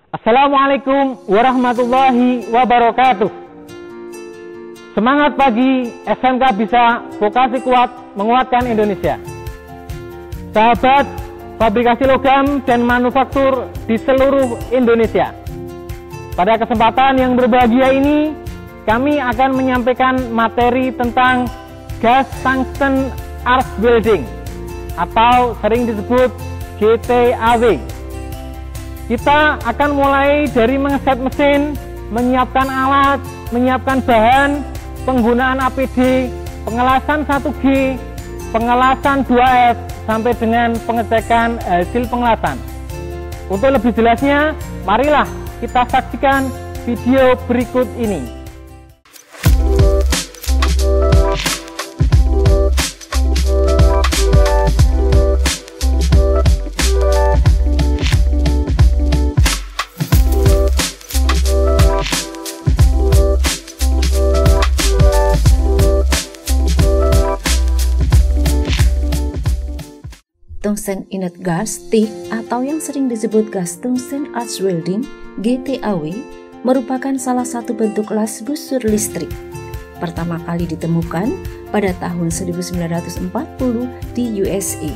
Assalamualaikum warahmatullahi wabarakatuh. Semangat pagi, SMK bisa, vokasi kuat, menguatkan Indonesia. Sahabat fabrikasi logam dan manufaktur di seluruh Indonesia, pada kesempatan yang berbahagia ini, kami akan menyampaikan materi tentang gas tungsten arc welding atau sering disebut GTAW. Kita akan mulai dari mengeset mesin, menyiapkan alat, menyiapkan bahan, penggunaan APD, pengelasan 1G, pengelasan 2F, sampai dengan pengecekan hasil pengelasan. Untuk lebih jelasnya, marilah kita saksikan video berikut ini. Tungsten inert gas stick atau yang sering disebut gas tungsten arc welding (GTAW) merupakan salah satu bentuk las busur listrik. Pertama kali ditemukan pada tahun 1940 di USA,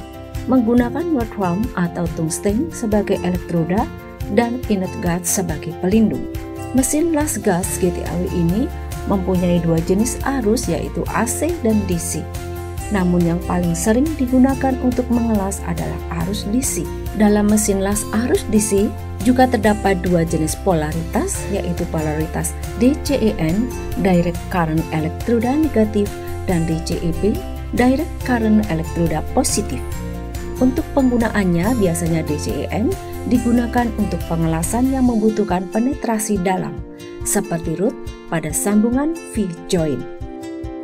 menggunakan wolfram atau tungsten sebagai elektroda dan inert gas sebagai pelindung. Mesin las gas GTAW ini mempunyai dua jenis arus, yaitu AC dan DC. Namun yang paling sering digunakan untuk mengelas adalah arus DC. Dalam mesin las arus DC juga terdapat dua jenis polaritas, yaitu polaritas DCEN (Direct Current Elektroda Negatif) dan DCEP (Direct Current Elektroda Positif). Untuk penggunaannya biasanya DCEN digunakan untuk pengelasan yang membutuhkan penetrasi dalam, seperti root pada sambungan V-joint.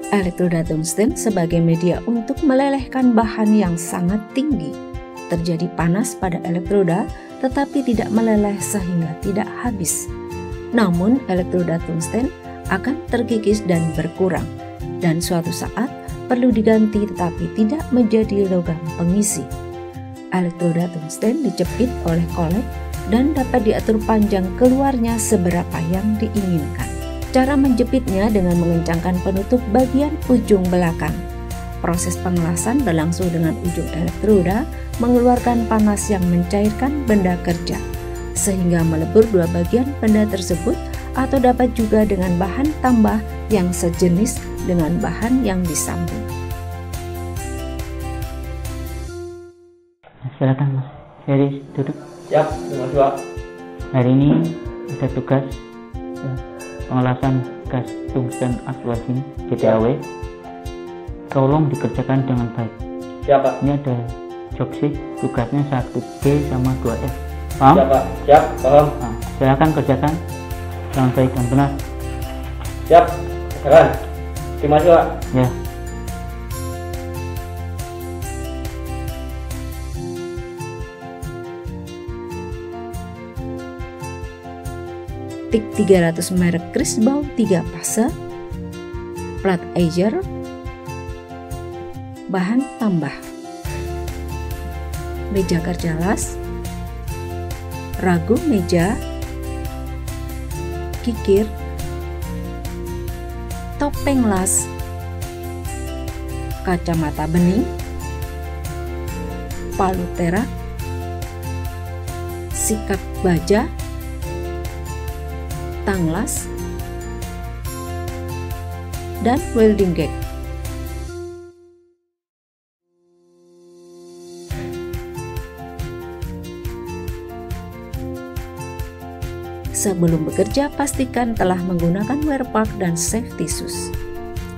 Elektroda tungsten sebagai media untuk melelehkan bahan yang sangat tinggi. Terjadi panas pada elektroda tetapi tidak meleleh sehingga tidak habis. Namun elektroda tungsten akan terkikis dan berkurang, dan suatu saat perlu diganti tetapi tidak menjadi logam pengisi. Elektroda tungsten dijepit oleh kolek dan dapat diatur panjang keluarnya seberapa yang diinginkan. Cara menjepitnya dengan mengencangkan penutup bagian ujung belakang. Proses pengelasan berlangsung dengan ujung elektroda mengeluarkan panas yang mencairkan benda kerja, sehingga melebur dua bagian benda tersebut, atau dapat juga dengan bahan tambah yang sejenis dengan bahan yang disambung. Silakan Mas Heri duduk. Siap, Mas Pak. Hari ini ada tugas pengelasan gas tungsten arc welding GTAW. Tolong dikerjakan dengan baik. Siap Pak. Ini ada joksi, tugasnya 1G sama 2F. Paham? Siap Pak. Siap, paham. Nah, silakan kerjakan dengan baik dan benar. Siap, kerjakan. Terima kasih Pak. Ya. Tik 300 merek Crisbau 3 fase, plat Eiger, bahan tambah, meja kerja las, ragu meja, kikir, topeng las, kacamata bening, palu terak, sikat baja, tanglas, dan welding gag. Sebelum bekerja, pastikan telah menggunakan wear pack dan safety shoes.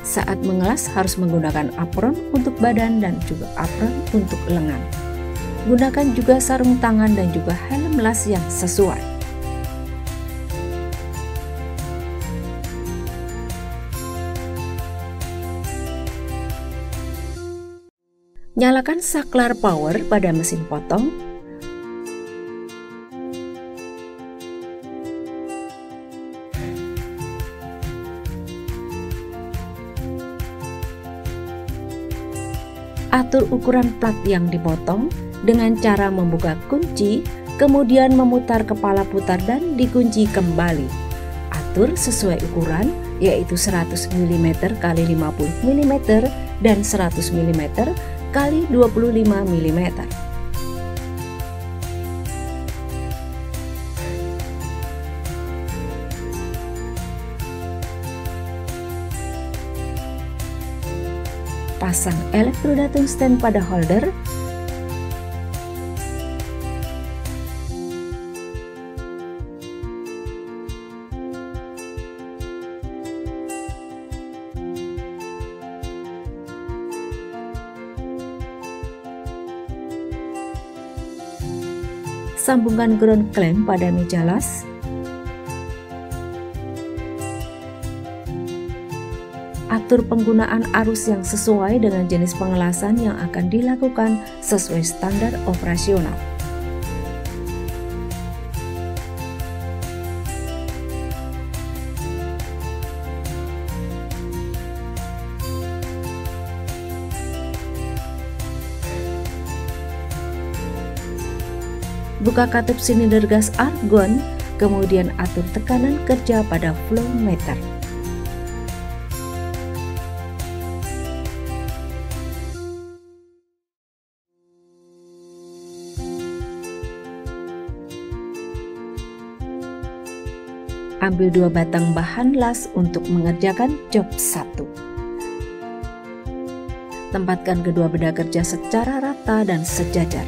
Saat mengelas harus menggunakan apron untuk badan dan juga apron untuk lengan. Gunakan juga sarung tangan dan juga helm las yang sesuai. Nyalakan saklar power pada mesin potong. Atur ukuran plat yang dipotong dengan cara membuka kunci kemudian memutar kepala putar dan dikunci kembali. Atur sesuai ukuran, yaitu 100 mm x 50 mm dan 100 mm x 25 mm. Pasang elektroda tungsten pada holder. Sambungkan ground clamp pada meja las. Atur penggunaan arus yang sesuai dengan jenis pengelasan yang akan dilakukan sesuai standar operasional. Buka katup silinder gas argon, kemudian atur tekanan kerja pada flow meter. Ambil 2 batang bahan las untuk mengerjakan job 1. Tempatkan kedua benda kerja secara rata dan sejajar.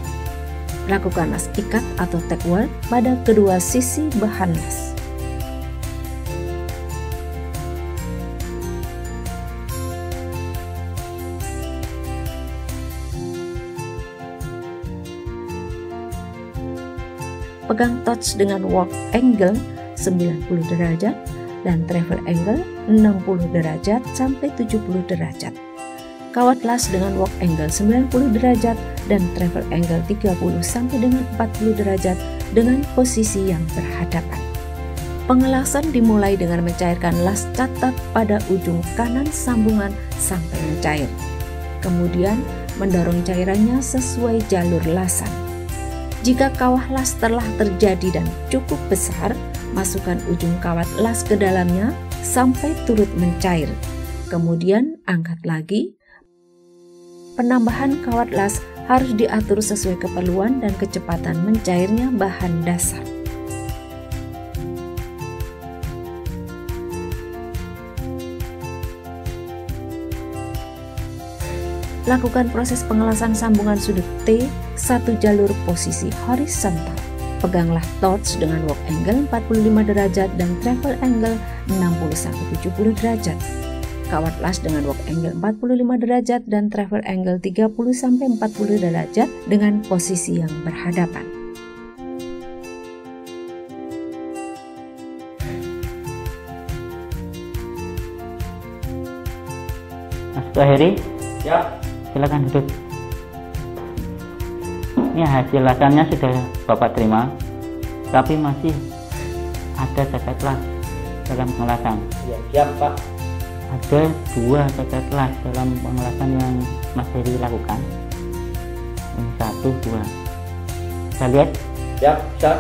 Lakukan las ikat atau tack weld pada kedua sisi bahan las. Pegang torch dengan work angle 90 derajat dan travel angle 60 derajat sampai 70 derajat. Kawat las dengan work angle 90 derajat dan travel angle 30 sampai dengan 40 derajat dengan posisi yang berhadapan. Pengelasan dimulai dengan mencairkan las catat pada ujung kanan sambungan sampai mencair. Kemudian mendorong cairannya sesuai jalur lasan. Jika kawah las telah terjadi dan cukup besar, masukkan ujung kawat las ke dalamnya sampai turut mencair. Kemudian angkat lagi. Penambahan kawat las harus diatur sesuai keperluan dan kecepatan mencairnya bahan dasar. Lakukan proses pengelasan sambungan sudut T satu jalur posisi horizontal. Peganglah torch dengan work angle 45 derajat dan travel angle 60-70 derajat. Kawat las dengan work angle 45 derajat dan travel angle 30-40 derajat dengan posisi yang berhadapan. Mas Toheri, Ya. silakan duduk. Ini hasil lasannya sudah Bapak terima, tapi masih ada cacat las dalam pengelasan. Ya, siap Pak. Ada 2 cacat las dalam pengelasan yang Mas Heri lakukan. Ini 1, 2. Kita lihat. Ya, siap.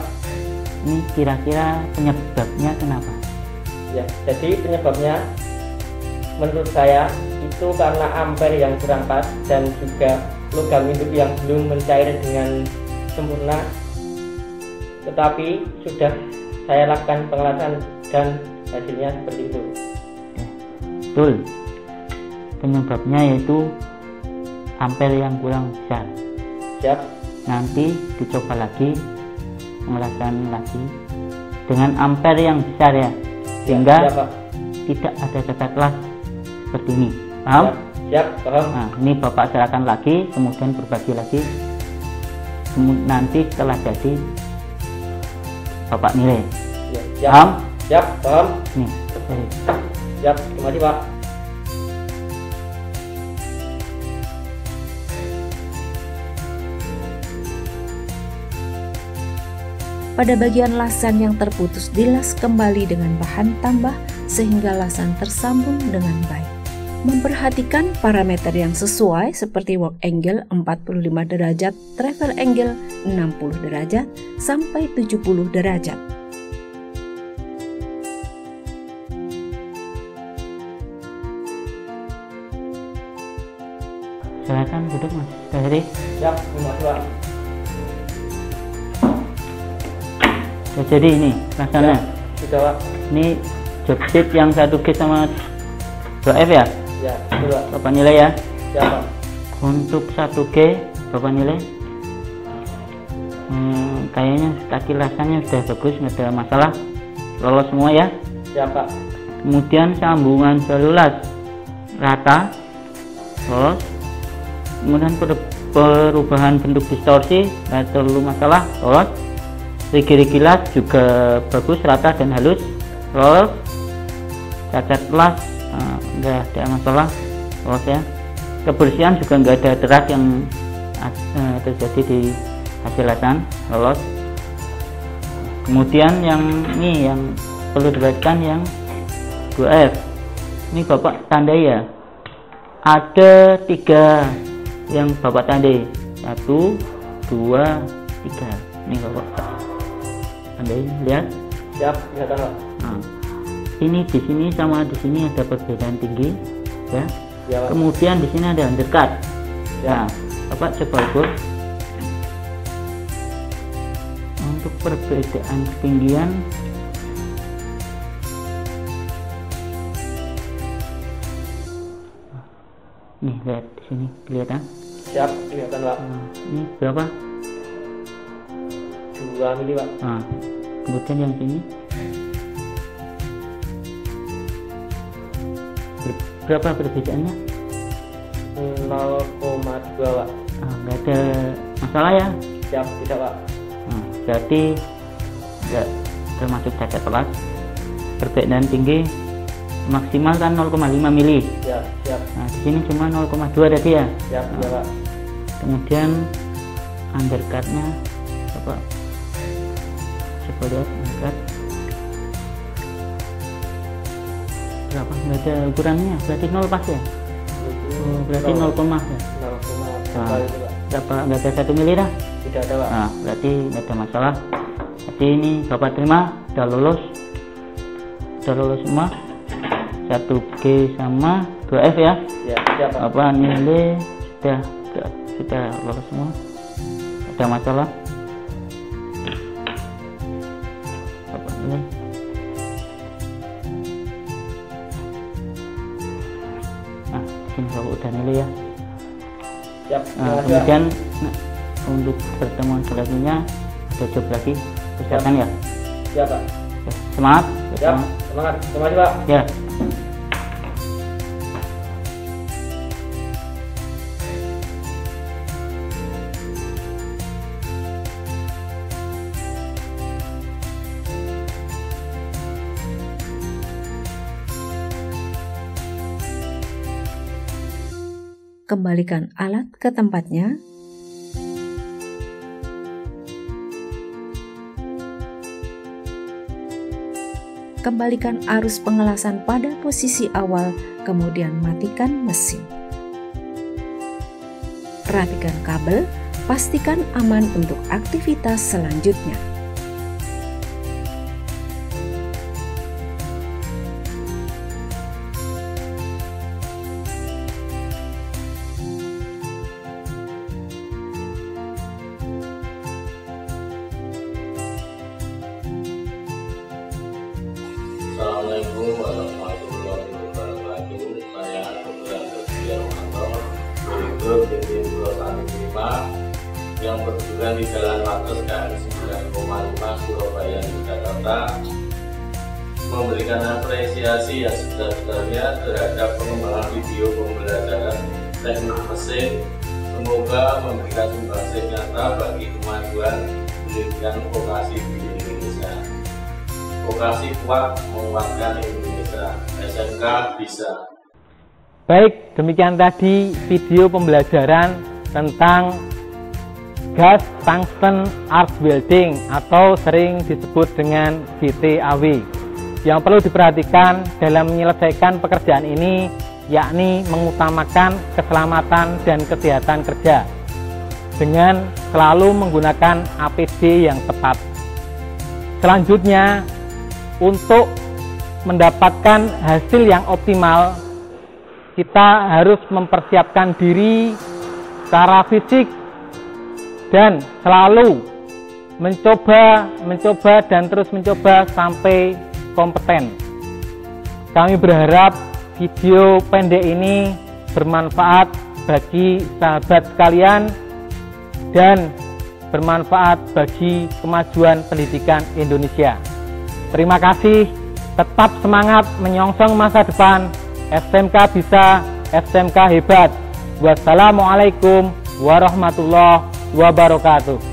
Ini kira-kira penyebabnya kenapa? Ya, jadi penyebabnya menurut saya itu karena ampere yang kurang pas dan juga logam hidup yang belum mencair dengan sempurna, tetapi sudah saya lakukan pengelasan dan hasilnya seperti itu. Betul, penyebabnya yaitu ampere yang kurang besar. Siap. Nanti dicoba lagi, pengelasan lagi dengan ampere yang besar ya, sehingga Siap, Pak. tidak ada cacat las seperti ini. Paham? Siap, paham. Nah, ini Bapak serahkan lagi, kemudian berbagi lagi. Nanti setelah jadi Bapak nilai. Ya, siap. Paham? Siap, paham. Nih, jadi. Siap, terima kasih Pak. Pada bagian lasan yang terputus dilas kembali dengan bahan tambah sehingga lasan tersambung dengan baik. Memperhatikan parameter yang sesuai seperti work angle 45 derajat, travel angle 60 derajat sampai 70 derajat. Silakan duduk Mas Heri. Siap, Mas Pak. Jadi ini rasanya. Sudah Pak. Ini job sheet yang 1G sama 2F ya? Ya, betul Pak. Bapak nilai ya? Ya Pak. Untuk 1G Bapak nilai kayaknya kaki lasannya sudah bagus, nggak ada masalah, lolos semua ya? Ya Pak. Kemudian sambungan selulas rata, lolos. Kemudian perubahan bentuk distorsi nggak terlalu masalah, lolos. Rigi-rigi las juga bagus, rata dan halus, lolos. Cacat las nggak ada masalah, lolos ya. Kebersihan juga nggak ada derak yang terjadi di hasil lasan, lolos. Kemudian yang ini yang perlu diperhatikan yang 2F, ini Bapak tandai ya, ada 3 yang Bapak tandai, 1, 2, 3. Ini Bapak tandai, lihat. Siap, kelihatan Pak. Nah, ini di sini sama di sini ada perbedaan tinggi ya. Ya Pak. Kemudian di sini ada undercut. Ya. Nah, Bapak coba ukur untuk perbedaan ketinggian. Nih lihat di sini kelihatan. Siap, kelihatan Pak. Nah, ini berapa? 2 mili Pak. Nah, kemudian yang sini berapa perbedaannya? 0,2 Pak. Nah, nggak ada masalah ya? Siap, tidak Pak. Nah, berarti nggak termasuk cacat kelas. Perbedaan tinggi maksimal kan 0,5 mili. Ya, siap. Nah, di sini cuma 0,2 tadi ya. Siap, Nah, ya Pak. kemudian undercutnya apa? Coba lihat undercut. Berapa? Nggak ada ukurannya. Berarti 0 pas ya? Oh, berarti 0, ya. 0,2 itu Pak. Berapa? Nggak ada 1 mili dah. Tidak ada Pak. Nah, berarti nggak ada masalah. Jadi ini Bapak terima, udah lulus semua, 1G sama 2F ya. Ya, siap Pak. Bapak nilai sudah lulus semua, ada masalah. Bapak nilai. Nah, sini Bapak udah nilai ya. Siap. Nah, Terima kasih, Pak. kemudian untuk pertemuan selanjutnya ada job lagi, persiapan ya. Siap Pak. Oke, semangat. Siap. Semangat. Terima kasih Pak. Ya. Kembalikan alat ke tempatnya. Kembalikan arus pengelasan pada posisi awal, kemudian matikan mesin. Rapikan kabel, pastikan aman untuk aktivitas selanjutnya. Assalamualaikum warahmatullahi wabarakatuh. Saya Dr. Sugiarwanto, Direktur PT Tani 5 yang bertugas di Jalan Latos KM 9,5 Surabaya, Jakarta, memberikan apresiasi yang sebesar-besarnya terhadap pengembangan video pembelajaran teknik mesin. Semoga memberikan sumbangsih nyata bagi kemajuan pendidikan vokasi di Indonesia. Vokasi kuat menguatkan Indonesia. SMK bisa. Baik, demikian tadi video pembelajaran tentang gas tungsten arc welding atau sering disebut dengan GTAW. Yang perlu diperhatikan dalam menyelesaikan pekerjaan ini yakni mengutamakan keselamatan dan kesehatan kerja dengan selalu menggunakan APD yang tepat. Selanjutnya, untuk mendapatkan hasil yang optimal, kita harus mempersiapkan diri secara fisik dan selalu mencoba dan terus mencoba sampai kompeten. Kami berharap video pendek ini bermanfaat bagi sahabat sekalian dan bermanfaat bagi kemajuan pendidikan Indonesia. Terima kasih, tetap semangat menyongsong masa depan. SMK bisa, SMK hebat. Wassalamualaikum warahmatullahi wabarakatuh.